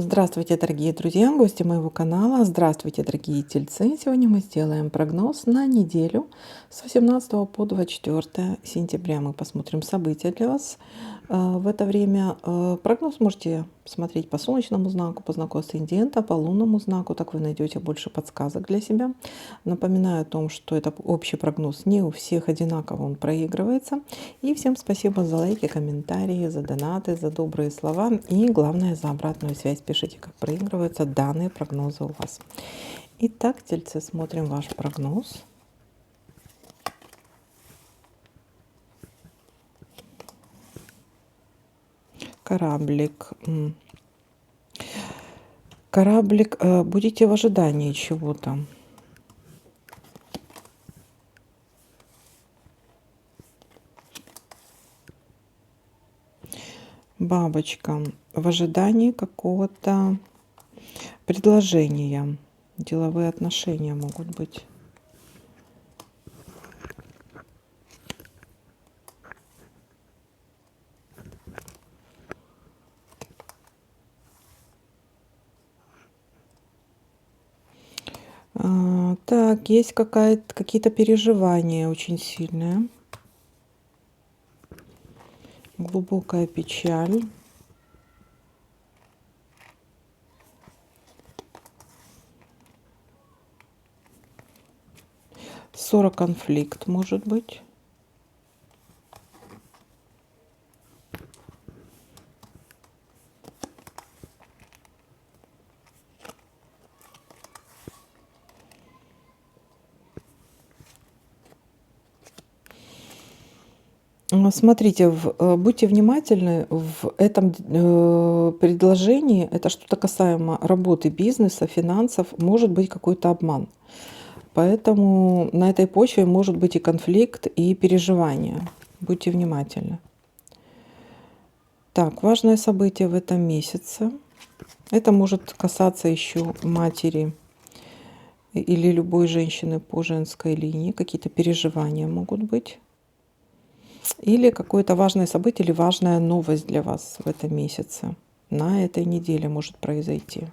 Здравствуйте, дорогие друзья, гости моего канала. Здравствуйте, дорогие тельцы. Сегодня мы сделаем прогноз на неделю с 18 по 24 сентября. Мы посмотрим события для вас. В это время прогноз можете смотреть по солнечному знаку, по знаку асцендента, по лунному знаку. Так вы найдете больше подсказок для себя. Напоминаю о том, что это общий прогноз, не у всех одинаково он проигрывается. И всем спасибо за лайки, комментарии, за донаты, за добрые слова и, главное, за обратную связь. Пишите, как проигрываются данные прогнозы у вас. Итак, тельцы, смотрим ваш прогноз. Кораблик. Кораблик, будете в ожидании чего-то. Бабочка, в ожидании какого-то предложения. Деловые отношения могут быть. Так, есть какие-то переживания очень сильные. Глубокая печаль. Ссора, конфликт может быть. Смотрите, будьте внимательны в этом предложении. Это что-то касаемо работы, бизнеса, финансов. Может быть какой-то обман. Поэтому на этой почве может быть и конфликт, и переживания. Будьте внимательны. Так, важное событие в этом месяце. Это может касаться еще матери или любой женщины по женской линии. Какие-то переживания могут быть. Или какое-то важное событие или важная новость для вас в этом месяце. На этой неделе может произойти.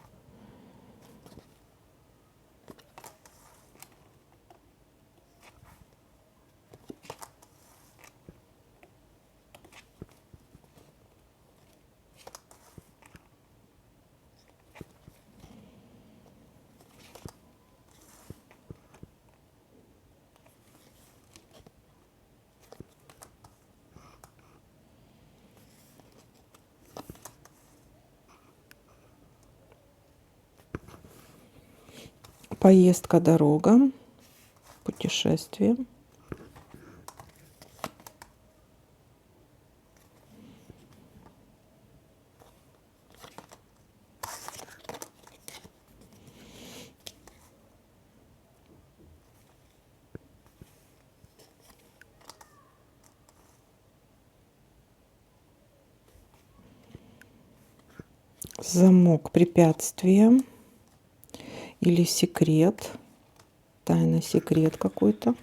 Поездка, дорога, путешествие. Замок, препятствие или секрет, тайный секрет какой-то.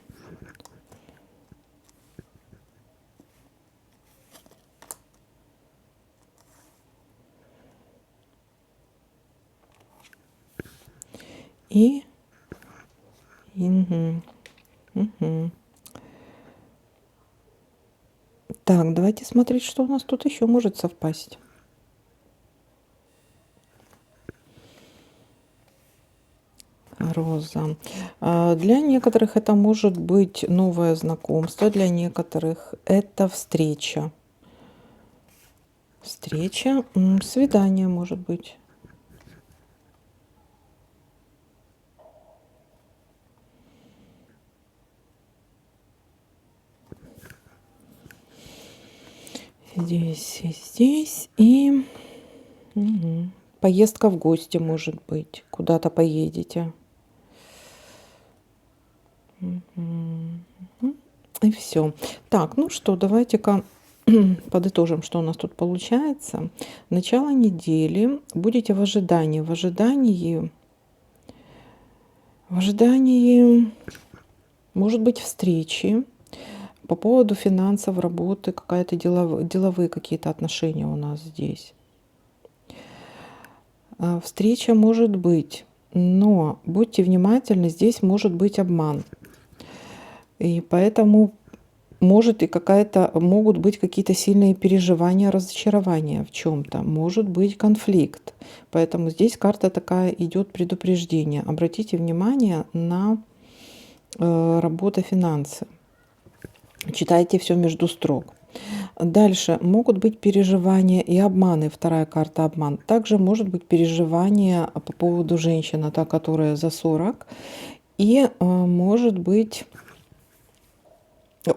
И так, давайте смотреть, что у нас тут еще может совпасть. Роза. Для некоторых это может быть новое знакомство, для некоторых это встреча. Встреча, свидание может быть. Здесь и здесь. И поездка в гости может быть. Куда-то поедете. И все. Так, ну что, давайте-ка подытожим, что у нас тут получается. Начало недели. Будете в ожидании. В ожидании, может быть, встречи. По поводу финансов, работы, какая-то деловые какие-то отношения у нас здесь. Встреча может быть, но будьте внимательны, здесь может быть обман. И поэтому могут быть какие-то сильные переживания, разочарования в чем-то, может быть конфликт. Поэтому здесь карта такая идет предупреждение. Обратите внимание на работу, финансы. Читайте все между строк. Дальше могут быть переживания и обманы. Вторая карта обман. Также может быть переживание по поводу женщины, та, которая за 40. И может быть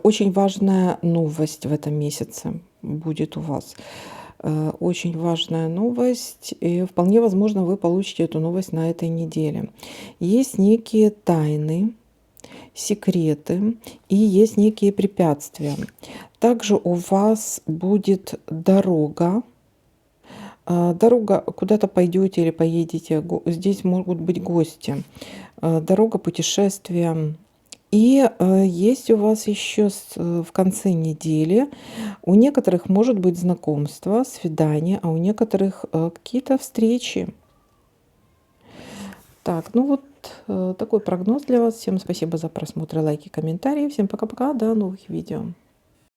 очень важная новость в этом месяце будет у вас. Очень важная новость. И вполне возможно, вы получите эту новость на этой неделе. Есть некие тайны, секреты и есть некие препятствия. Также у вас будет дорога. Дорога, куда-то пойдете или поедете, здесь могут быть гости. Дорога, путешествия. И есть у вас еще в конце недели, у некоторых может быть знакомство, свидание, а у некоторых какие-то встречи. Так, ну вот такой прогноз для вас. Всем спасибо за просмотр, лайки, комментарии. Всем пока-пока, до новых видео.